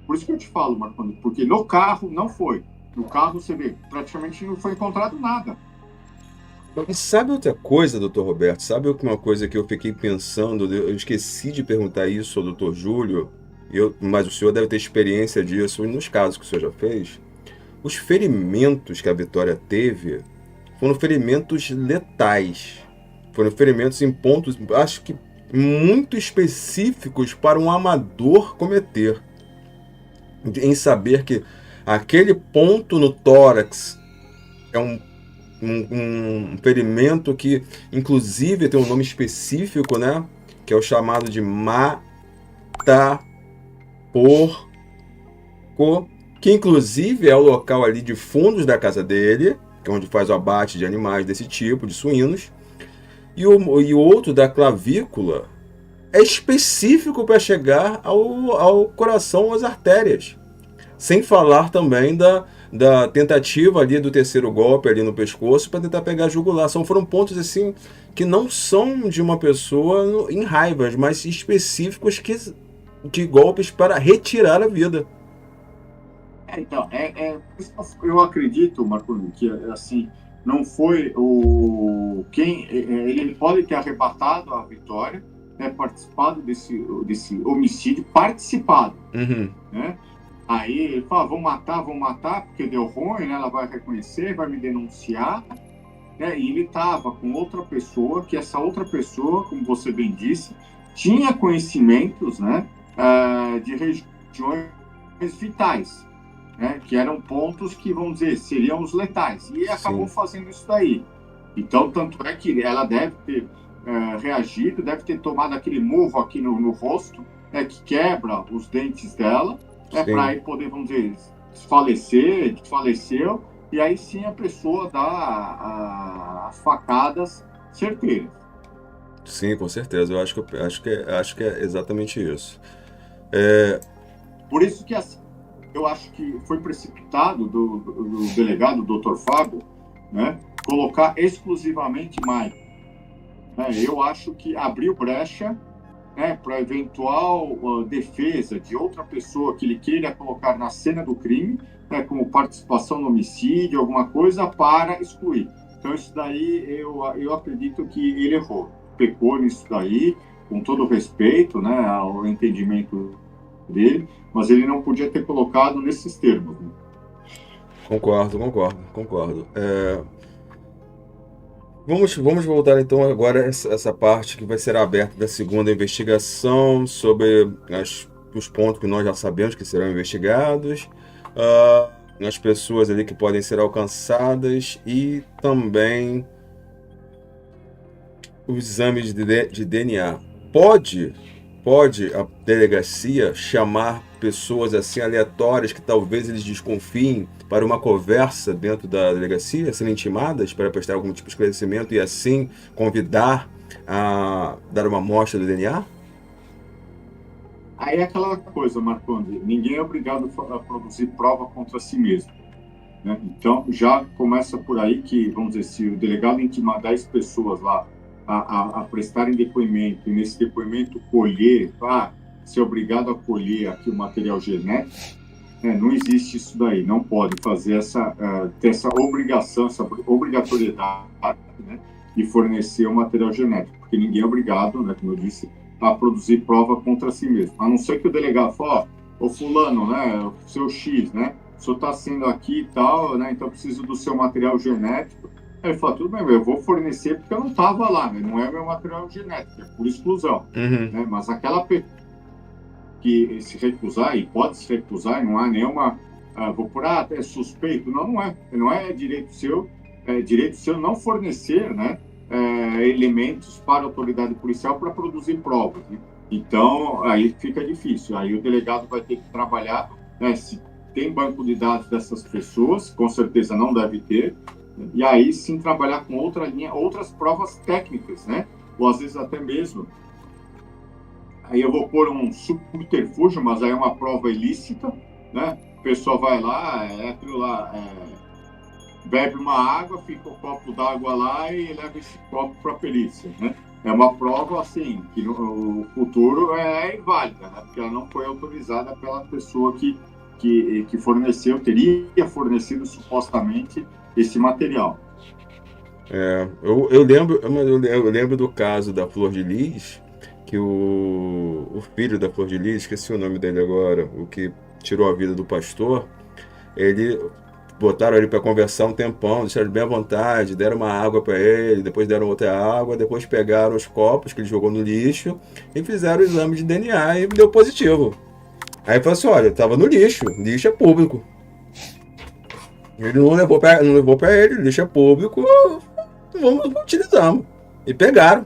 Por isso que eu te falo, Marconi, porque no carro não foi. No carro, você vê, praticamente não foi encontrado nada. E sabe outra coisa, doutor Roberto? Sabe uma coisa que eu fiquei pensando? Eu esqueci de perguntar isso ao doutor Júlio, mas o senhor deve ter experiência disso nos casos que o senhor já fez. Os ferimentos que a Vitória teve foram ferimentos letais. Foram ferimentos em pontos, acho que muito específicos para um amador cometer. Em saber que aquele ponto no tórax é um ferimento que, inclusive, tem um nome específico, né? Que é o chamado de mata-porco, que inclusive é o local ali de fundos da casa dele, que é onde faz o abate de animais desse tipo, de suínos. E o outro da clavícula é específico para chegar ao coração, às artérias. Sem falar também da tentativa ali do terceiro golpe ali no pescoço para tentar pegar a jugular. Foram pontos assim que não são de uma pessoa em raivas, mas específicos de golpes para retirar a vida. Então, eu acredito, Marconi, que assim, não foi o quem ele pode ter arrebatado a vitória, né, participado desse homicídio, participado, Uhum. né? Aí ele fala, vão matar, porque deu ruim, né? Ela vai reconhecer, vai me denunciar, né? E ele estava com outra pessoa, que essa outra pessoa, como você bem disse, tinha conhecimentos, né, de regiões vitais, né, que eram pontos que, vamos dizer, seriam os letais. E acabou Sim. fazendo isso daí. Então, tanto é que ela deve ter reagido, deve ter tomado aquele murro aqui no rosto, que quebra os dentes dela, para Sim. aí poder, vamos dizer, desfaleceu, e aí sim a pessoa dá as facadas certeiras. Sim, com certeza. Eu acho que é exatamente isso. É, Por isso que assim, eu acho que foi precipitado do delegado, doutor Fábio, né, colocar exclusivamente Maicon. Né? Eu acho que abriu brecha, né, para eventual defesa de outra pessoa que ele queira colocar na cena do crime, né, como participação no homicídio, alguma coisa, para excluir. Então, isso daí eu acredito que ele errou, pecou nisso daí, com todo o respeito, né, ao entendimento dele, mas ele não podia ter colocado nesses termos. Né? concordo. Vamos voltar então agora a essa parte que vai ser aberta da segunda investigação sobre os pontos que nós já sabemos que serão investigados, as pessoas ali que podem ser alcançadas e também os exames de DNA. Pode a delegacia chamar pessoas assim aleatórias que talvez eles desconfiem para uma conversa dentro da delegacia, serem intimadas para prestar algum tipo de esclarecimento e assim convidar a dar uma amostra do DNA? Aí é aquela coisa, Marconde, ninguém é obrigado a produzir prova contra si mesmo. Né? Então, já começa por aí que, vamos dizer, se o delegado intimar 10 pessoas lá a prestarem depoimento, e nesse depoimento colher, ser obrigado a colher aqui o material genético, né? Não existe isso daí, não pode fazer ter essa obrigação, essa obrigatoriedade, né, de fornecer o material genético, porque ninguém é obrigado, né, como eu disse, a produzir prova contra si mesmo, a não ser que o delegado fale, ô fulano, né, o seu X, né, o senhor está sendo aqui e tal, né, então eu preciso do seu material genético. Aí ele fala, tudo bem, eu vou fornecer porque eu não estava lá, né, não é meu material genético, é por exclusão. Uhum. Né, mas aquela pessoa que se recusar, e pode se recusar, não há nenhuma, vou por, é suspeito, não é direito seu não fornecer, né, elementos para a autoridade policial para produzir provas. Né? Então, aí fica difícil, aí o delegado vai ter que trabalhar, né, se tem banco de dados dessas pessoas, com certeza não deve ter, e aí sim trabalhar com outra linha, outras provas técnicas, né, ou às vezes até mesmo aí eu vou pôr um subterfúgio, mas aí é uma prova ilícita, né? O pessoal vai lá, aquilo lá, bebe uma água, fica o copo d'água lá e leva esse copo para a perícia, né? é uma prova, assim, que no futuro é inválida, né? Porque ela não foi autorizada pela pessoa que forneceu, teria fornecido supostamente esse material. Eu lembro, eu lembro do caso da Flor de Lis, que o filho da Flor de Lis, esqueci o nome dele agora, o que tirou a vida do pastor, ele botaram ele para conversar um tempão, deixaram ele bem à vontade, deram uma água para ele, depois deram outra água, depois pegaram os copos que ele jogou no lixo e fizeram o exame de DNA e deu positivo. Aí falou assim, olha, tava no lixo, lixo é público. Ele não levou para ele, lixo é público, vamos utilizamos. E pegaram.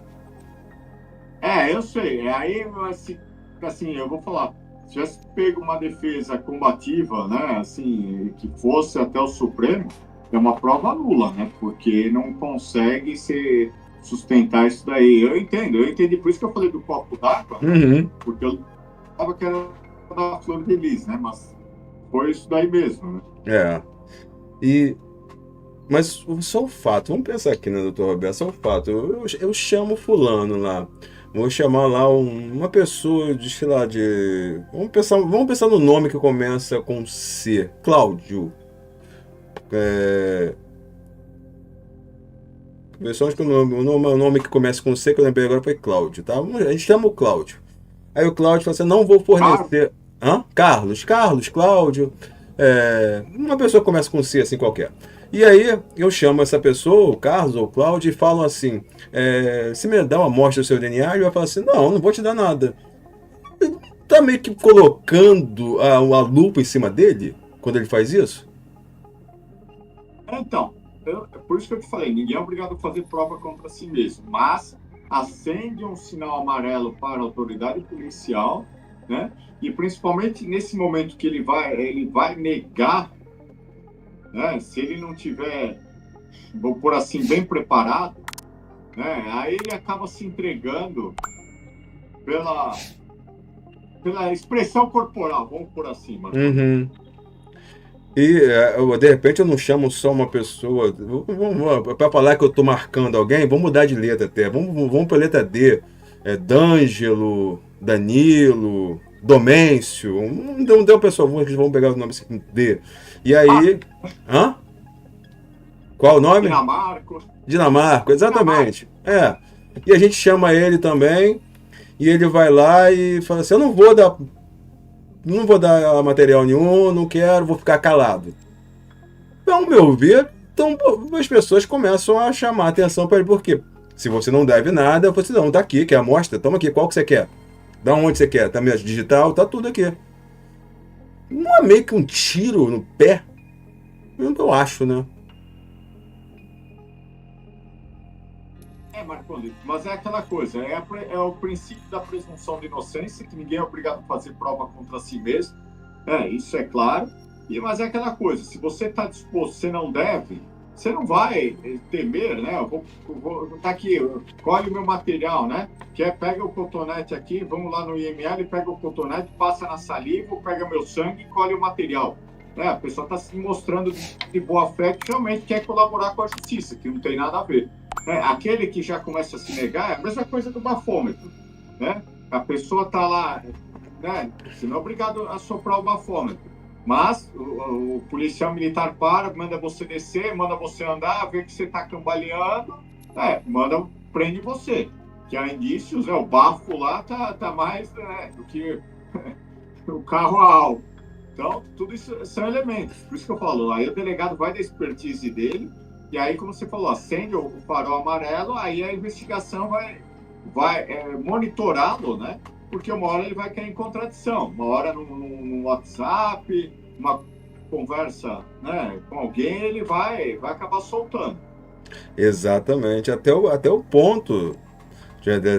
Eu sei. Aí, assim, eu vou falar, se tivesse pego uma defesa combativa, né, assim, que fosse até o Supremo, é uma prova nula, né, porque não consegue sustentar isso daí. Eu entendi, por isso que eu falei do copo d'água, Uhum. porque eu estava que era da Flor de Lis, né, mas foi isso daí mesmo, né. É. E, mas só o fato, vamos pensar aqui, né, doutor Roberto, só o fato, eu chamo fulano lá, vou chamar lá uma pessoa de, sei lá, vamos pensar no nome que começa com C, Cláudio. Pessoas que o nome que começa com C, que eu lembrei agora foi Cláudio, tá? A gente chama o Cláudio. Aí o Cláudio fala assim, não vou fornecer... Hã? Carlos, Cláudio, uma pessoa que começa com C assim qualquer. E aí eu chamo essa pessoa, o Carlos ou o Cláudio, e falo assim, se me dá uma amostra do seu DNA, ele vai falar assim, não vou te dar nada. Tá meio que colocando a lupa em cima dele, quando ele faz isso? Então, por isso que eu te falei, ninguém é obrigado a fazer prova contra si mesmo, mas acende um sinal amarelo para a autoridade policial, né? E principalmente nesse momento que ele vai negar, né? Se ele não tiver, vou por assim, bem preparado, né? Aí ele acaba se entregando pela, pela expressão corporal, vamos por assim, mano. Uhum. E de repente eu não chamo só uma pessoa. Para falar que eu estou marcando alguém, vamos mudar de letra até. Vamos para a letra D. D'Angelo, Danilo, Domêncio. Não deu pessoa que vão pegar o nome assim, D. E aí. Hã? Qual o nome? Dinamarco, exatamente. E a gente chama ele também. E ele vai lá e fala assim: eu não vou dar material nenhum, não quero, vou ficar calado. Ao meu ver, então as pessoas começam a chamar a atenção para ele, porque se você não deve nada, você não, tá aqui, quer a amostra? Toma aqui, qual que você quer? Da onde você quer? Tá mesmo digital? Tá tudo aqui. Não é meio que um tiro no pé? Eu acho, né? Marcondes, mas é aquela coisa, é o princípio da presunção de inocência, que ninguém é obrigado a fazer prova contra si mesmo, isso é claro, mas é aquela coisa, se você está disposto, você não deve, você não vai temer, né? Eu vou tá aqui, colhe o meu material, né? Pega o cotonete aqui, vamos lá no IML, pega o cotonete, passa na saliva, pega meu sangue e colhe o material. A pessoa está se mostrando de boa fé que realmente quer colaborar com a justiça, que não tem nada a ver. Aquele que já começa a se negar é a mesma coisa do bafômetro, né? A pessoa está lá, né? Você não é obrigado a soprar o bafômetro, mas o policial militar manda você descer, manda você andar, vê que você está cambaleando, prende você. Que há indícios, o bafo lá tá mais do que o carro a álcool. Então, tudo isso são elementos. Por isso que eu falo, aí o delegado vai da expertise dele, e aí, como você falou, acende o farol amarelo, aí a investigação vai monitorá-lo, né? Porque uma hora ele vai cair em contradição, uma hora no WhatsApp, uma conversa, né, com alguém, ele vai acabar soltando. Exatamente, até o ponto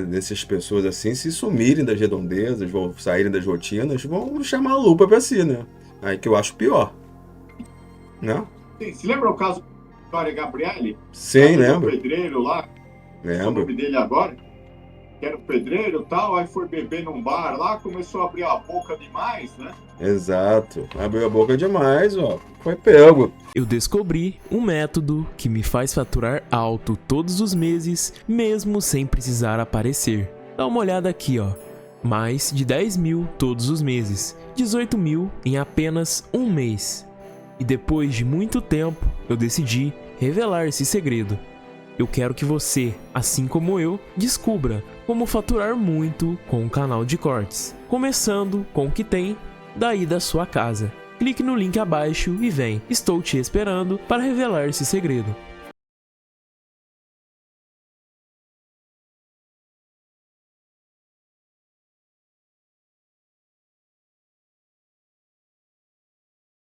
dessas pessoas assim se sumirem das redondezas, vão saírem das rotinas, vão chamar a lupa para si, né? Aí que eu acho pior, né? Sim, se lembra o caso do Gabriele? Sim, lembro. O pedreiro lá, lembro. o nome dele agora, que era o pedreiro e tal, aí foi beber num bar lá, começou a abrir a boca demais, né? Exato. Abriu a boca demais, ó. Foi pego. Eu descobri um método que me faz faturar alto todos os meses, mesmo sem precisar aparecer. Dá uma olhada aqui, ó. Mais de 10 mil todos os meses, 18 mil em apenas um mês. E depois de muito tempo, eu decidi revelar esse segredo. Eu quero que você, assim como eu, descubra como faturar muito com o canal de cortes, começando com o que tem daí da sua casa. Clique no link abaixo e vem. Estou te esperando para revelar esse segredo.